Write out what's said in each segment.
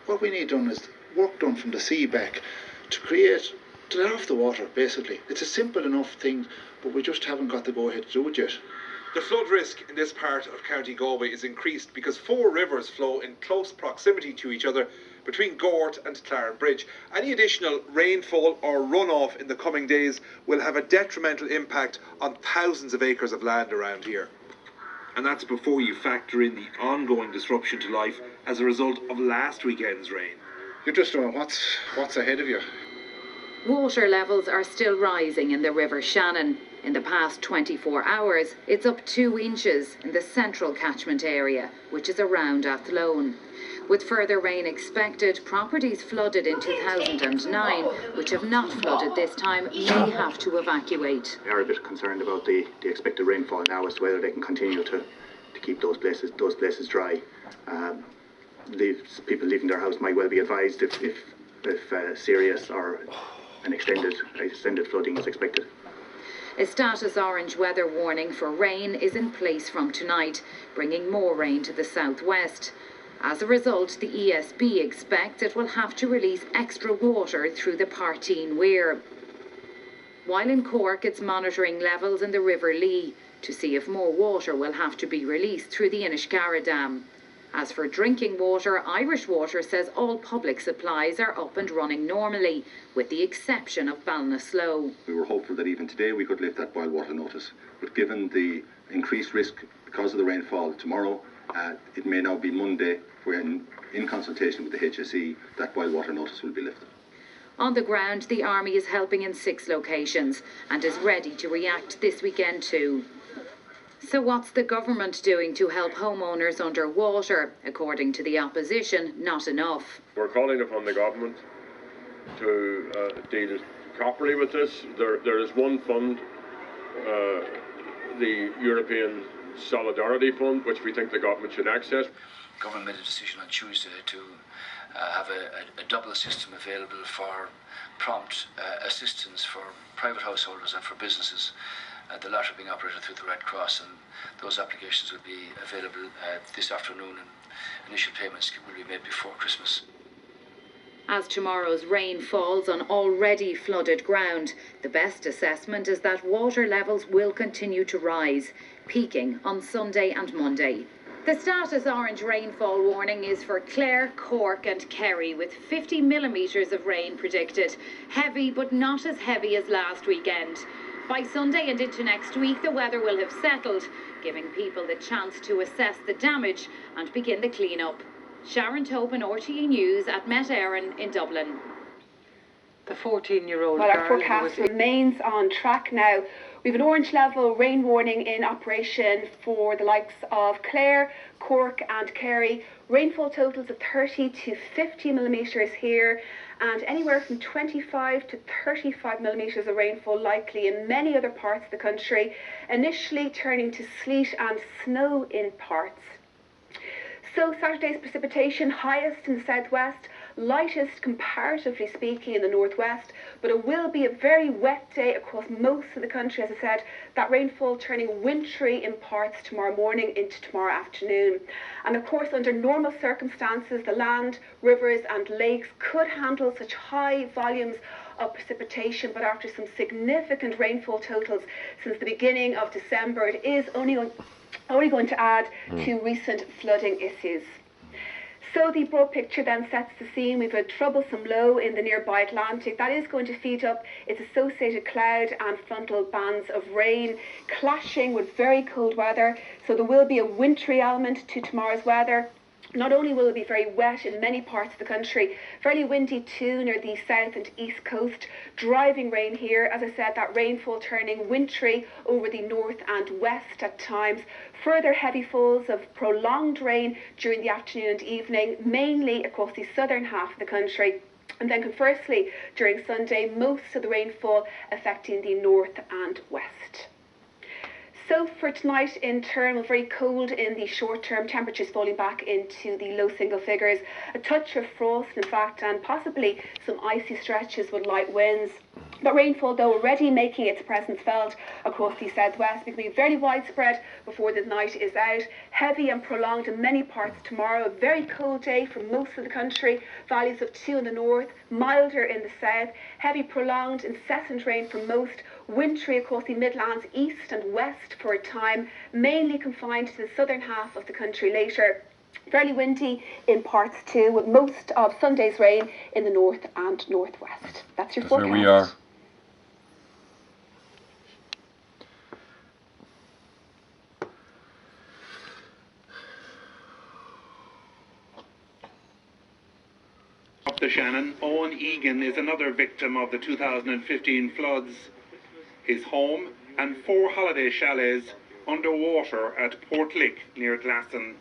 what we need done is work done from the sea back to let off the water, basically. It's a simple enough thing, but we just haven't got the go-ahead to do it yet. The flood risk in this part of County Galway is increased because 4 rivers flow in close proximity to each other between Gort and Clare Bridge. Any additional rainfall or runoff in the coming days will have a detrimental impact on thousands of acres of land around here. And that's before you factor in the ongoing disruption to life as a result of last weekend's rain. You just don't know what's ahead of you. Water levels are still rising in the River Shannon. In the past 24 hours, it's up 2 inches in the central catchment area, which is around Athlone. With further rain expected, properties flooded in 2009, which have not flooded this time, may have to evacuate. We are a bit concerned about the expected rainfall now as to whether they can continue to keep those places dry. People leaving their house might well be advised if serious or an extended flooding is expected. A status orange weather warning for rain is in place from tonight, bringing more rain to the southwest. As a result, the ESB expects it will have to release extra water through the Partine Weir. While in Cork, it's monitoring levels in the River Lee to see if more water will have to be released through the Inishkara Dam. As for drinking water, Irish Water says all public supplies are up and running normally, with the exception of Ballinasloe. We were hopeful that even today we could lift that boil water notice, but given the increased risk because of the rainfall tomorrow, it may now be Monday when, in consultation with the HSE, that boil water notice will be lifted. On the ground, the Army is helping in 6 locations and is ready to react this weekend too. So what's the government doing to help homeowners under water? According to the opposition, not enough. We're calling upon the government to deal properly with this. There is one fund, the European Solidarity Fund, which we think the government should access. The government made a decision on Tuesday to have a double system available for prompt assistance for private householders and for businesses. The latter being operated through the Red Cross, and those applications will be available this afternoon, and initial payments will be made before Christmas. As tomorrow's rain falls on already flooded ground, the best assessment is that water levels will continue to rise, peaking on Sunday and Monday. The status orange rainfall warning is for Clare, Cork and Kerry, with 50 millimetres of rain predicted. Heavy, but not as heavy as last weekend. By Sunday and into next week, the weather will have settled, giving people the chance to assess the damage and begin the clean-up. Sharon Tobin, RTE News at Met Éireann in Dublin. The 14-year-old girl. Well, our forecast remains on track now. We have an orange level rain warning in operation for the likes of Clare, Cork and Kerry. Rainfall totals of 30 to 50 millimetres here, and anywhere from 25 to 35 millimetres of rainfall likely in many other parts of the country, initially turning to sleet and snow in parts. So Saturday's precipitation highest in the southwest, lightest comparatively speaking in the northwest, but it will be a very wet day across most of the country. As I said, that rainfall turning wintry in parts tomorrow morning into tomorrow afternoon. And of course, under normal circumstances, the land, rivers and lakes could handle such high volumes of precipitation, but after some significant rainfall totals since the beginning of December, it is only going to add to recent flooding issues. So the broad picture then sets the scene. We've a troublesome low in the nearby Atlantic that is going to feed up its associated cloud and frontal bands of rain, clashing with very cold weather. So there will be a wintry element to tomorrow's weather. Not only will it be very wet in many parts of the country, fairly windy too near the south and east coast, driving rain here. As I said, that rainfall turning wintry over the north and west at times. Further heavy falls of prolonged rain during the afternoon and evening, mainly across the southern half of the country. And then conversely, during Sunday, most of the rainfall affecting the north and west. So for tonight, in turn, we're very cold in the short term, temperatures falling back into the low single figures. A touch of frost, in fact, and possibly some icy stretches with light winds. But rainfall, though, already making its presence felt across the southwest, becoming very widespread before the night is out. Heavy and prolonged in many parts tomorrow. A very cold day for most of the country. Valleys of 2 in the north, milder in the south. Heavy, prolonged, incessant rain for most. Wintry across the Midlands, east and west for a time. Mainly confined to the southern half of the country later. Fairly windy in parts too, with most of Sunday's rain in the north and northwest. That's your forecast. Where we are. Up the Shannon, Owen Egan is another victim of the 2015 floods. His home and 4 holiday chalets underwater at Portlick near Glasson.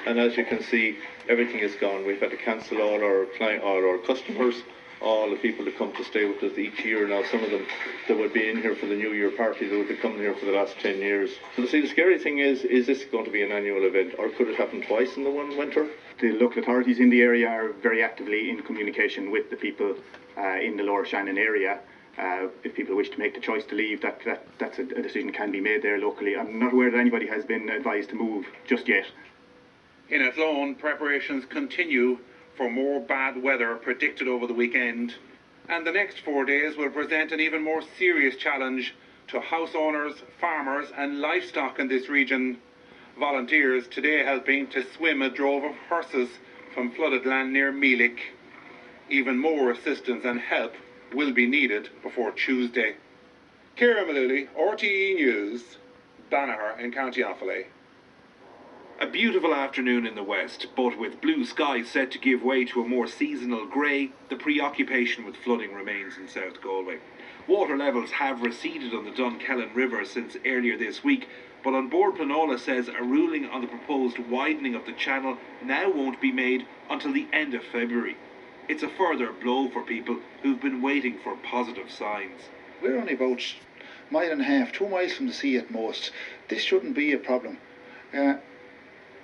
And as you can see, everything is gone. We've had to cancel all our customers, all the people that come to stay with us each year. Now, some of them that would be in here for the New Year party, that would be coming here for the last 10 years. So, see, the scary thing is this going to be an annual event, or could it happen twice in the one winter? The local authorities in the area are very actively in communication with the people in the Lower Shannon area. If people wish to make the choice to leave, that's a decision can be made there locally. I'm not aware that anybody has been advised to move just yet. In Athlone, preparations continue for more bad weather predicted over the weekend. And the next 4 days will present an even more serious challenge to house owners, farmers and livestock in this region. Volunteers today helping to swim a drove of horses from flooded land near Meelick. Even more assistance and help will be needed before Tuesday. Ciara Malooly, RTE News, Banagher in County Offaly. A beautiful afternoon in the west, but with blue skies set to give way to a more seasonal grey, the preoccupation with flooding remains in South Galway. Water levels have receded on the Dunkellen River since earlier this week, but on board Planola says a ruling on the proposed widening of the channel now won't be made until the end of February. It's a further blow for people who've been waiting for positive signs. We're only about a mile and a half, 2 miles from the sea at most. This shouldn't be a problem.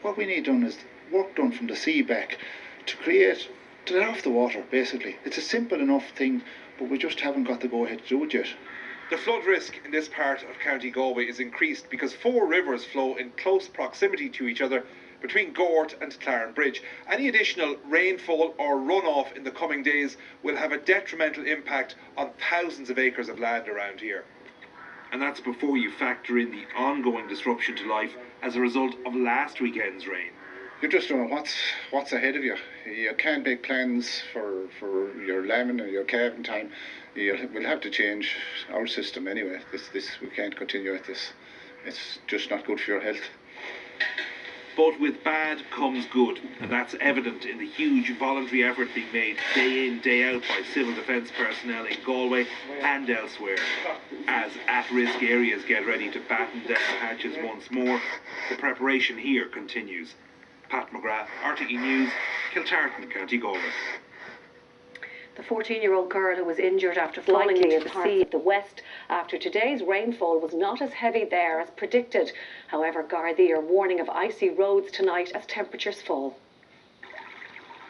What we need done is work done from the sea back to let off the water, basically. It's a simple enough thing, but we just haven't got the go-ahead to do it yet. The flood risk in this part of County Galway is increased because 4 rivers flow in close proximity to each other between Gort and Clarenbridge. Any additional rainfall or runoff in the coming days will have a detrimental impact on thousands of acres of land around here. And that's before you factor in the ongoing disruption to life as a result of last weekend's rain. You just don't know what's ahead of you. You can't make plans for your lambing or your calving time. We'll have to change our system anyway. We can't continue with this. It's just not good for your health. But with bad comes good, and that's evident in the huge voluntary effort being made day in, day out by civil defence personnel in Galway and elsewhere. As at-risk areas get ready to batten down the hatches once more, the preparation here continues. Pat McGrath, RTE News, Kiltartan, County Galway. The 14-year-old girl who was injured after falling into the sea at the west after today's rainfall was not as heavy there as predicted. However, Gardaí are warning of icy roads tonight as temperatures fall.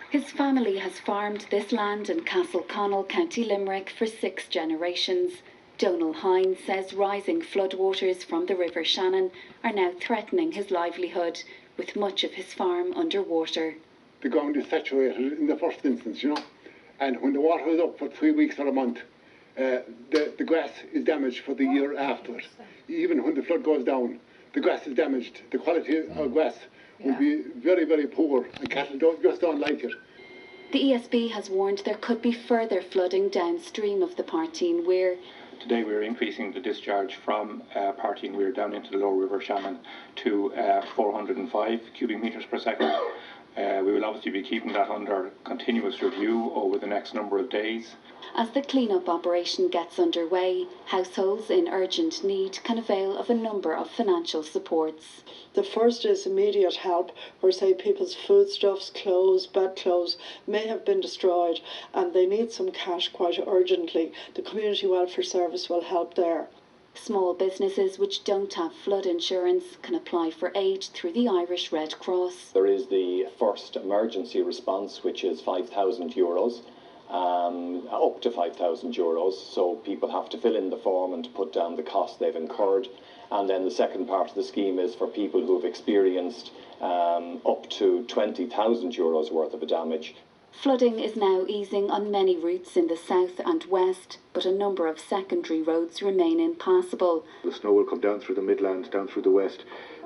His family has farmed this land in Castleconnell, County Limerick for 6 generations. Donal Hines says rising floodwaters from the River Shannon are now threatening his livelihood, with much of his farm underwater. The ground is saturated in the first instance, and when the water is up for 3 weeks or a month, the grass is damaged for the year after. Even when the flood goes down, the grass is damaged. The quality of grass will be very, very poor, and cattle just don't like it. The ESB has warned there could be further flooding downstream of the Partine Weir. Today we're increasing the discharge from Partine Weir down into the Lower River Shannon to 405 cubic metres per second. We will obviously be keeping that under continuous review over the next number of days. As the clean-up operation gets underway, households in urgent need can avail of a number of financial supports. The first is immediate help, where say people's foodstuffs, clothes, bedclothes may have been destroyed and they need some cash quite urgently. The Community Welfare Service will help there. Small businesses which don't have flood insurance can apply for aid through the Irish Red Cross. There is the first emergency response, which is €5,000. up to €5,000. So people have to fill in the form and put down the cost they've incurred. And then the second part of the scheme is for people who have experienced up to €20,000 worth of damage. Flooding is now easing on many routes in the south and west, but a number of secondary roads remain impassable. The snow will come down through the Midlands, down through the west,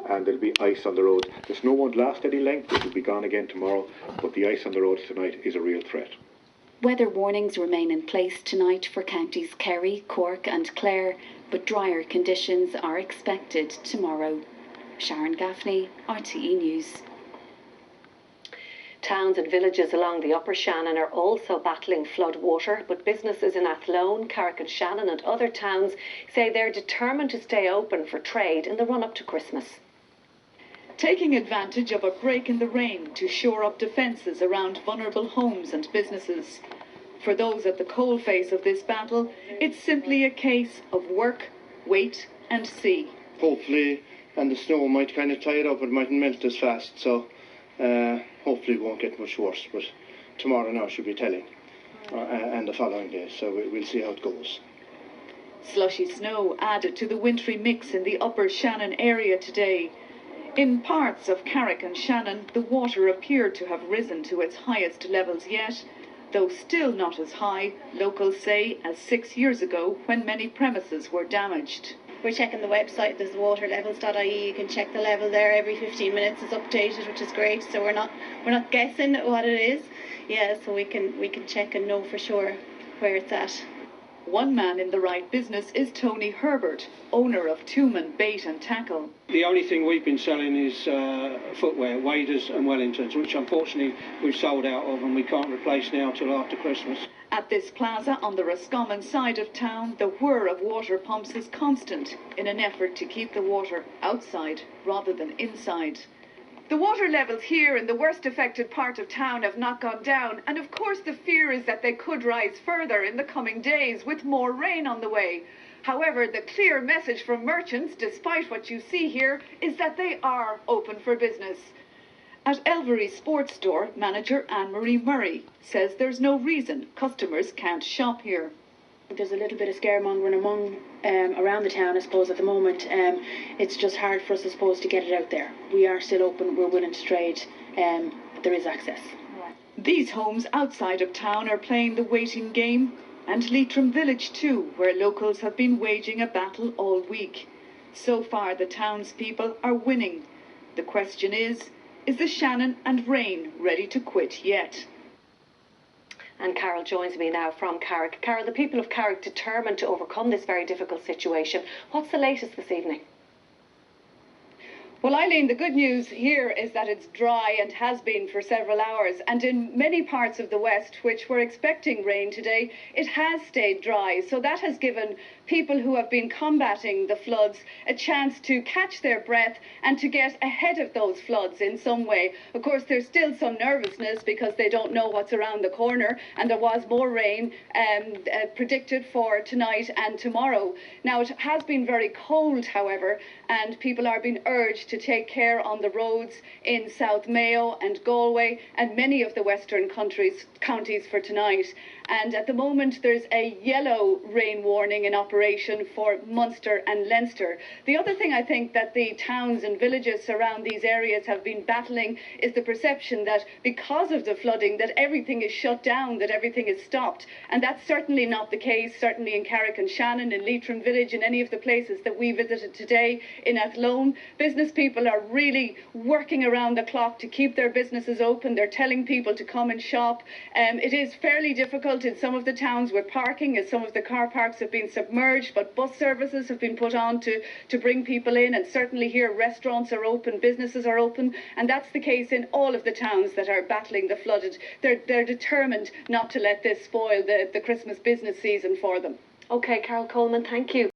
and there'll be ice on the road. The snow won't last any length, it will be gone again tomorrow, but the ice on the roads tonight is a real threat. Weather warnings remain in place tonight for counties Kerry, Cork and Clare, but drier conditions are expected tomorrow. Sharon Gaffney, RTE News. Towns and villages along the Upper Shannon are also battling flood water, but businesses in Athlone, Carrick-on-Shannon and other towns say they're determined to stay open for trade in the run-up to Christmas. Taking advantage of a break in the rain to shore up defences around vulnerable homes and businesses. For those at the coalface of this battle, it's simply a case of work, wait and see. Hopefully, and the snow might kind of tie it up, it mightn't melt as fast, so hopefully it won't get much worse, but tomorrow now should be telling, and the following day, so we'll see how it goes. Slushy snow added to the wintry mix in the Upper Shannon area today. In parts of Carrick-on-Shannon, the water appeared to have risen to its highest levels yet, though still not as high, locals say, as 6 years ago when many premises were damaged. We're checking the website, there's waterlevels.ie, you can check the level there every 15 minutes, it's updated, which is great, so we're not guessing what it is. Yeah, so we can check and know for sure where it's at. One man in the right business is Tony Herbert, owner of Tuman Bait and Tackle. The only thing we've been selling is footwear, waders and Wellingtons, which unfortunately we've sold out of and we can't replace now till after Christmas. At this plaza on the Roscommon side of town, the whir of water pumps is constant in an effort to keep the water outside rather than inside. The water levels here in the worst affected part of town have not gone down, and of course the fear is that they could rise further in the coming days with more rain on the way. However, the clear message from merchants, despite what you see here, is that they are open for business. At Elvery Sports Store, manager Anne-Marie Murray says there's no reason customers can't shop here. There's a little bit of scaremongering around the town, I suppose, at the moment. It's just hard for us, I suppose, to get it out there. We are still open, we're willing to trade, but there is access. These homes outside of town are playing the waiting game, and Leitrim Village too, where locals have been waging a battle all week. So far, the townspeople are winning. The question is the Shannon and rain ready to quit yet? And Carol joins me now from Carrick. Carol, the people of Carrick determined to overcome this very difficult situation. What's the latest this evening? Well, Eileen, the good news here is that it's dry and has been for several hours. And in many parts of the west, which were expecting rain today, it has stayed dry. So that has given people who have been combating the floods a chance to catch their breath and to get ahead of those floods in some way. Of course, there's still some nervousness because they don't know what's around the corner, and there was more rain predicted for tonight and tomorrow. Now, it has been very cold, however, and people are being urged to take care on the roads in South Mayo and Galway and many of the western counties for tonight. And at the moment, there's a yellow rain warning in operation for Munster and Leinster. The other thing I think that the towns and villages around these areas have been battling is the perception that because of the flooding, that everything is shut down, that everything is stopped. And that's certainly not the case, certainly in Carrick-on-Shannon, in Leitrim Village, in any of the places that we visited today in Athlone. Business people are really working around the clock to keep their businesses open. They're telling people to come and shop. It is fairly difficult in some of the towns with parking, as some of the car parks have been submerged, but bus services have been put on to bring people in, and certainly here restaurants are open, businesses are open, and that's the case in all of the towns that are battling the flooded. They're determined not to let this spoil the Christmas business season for them. OK, Carol Coleman, thank you.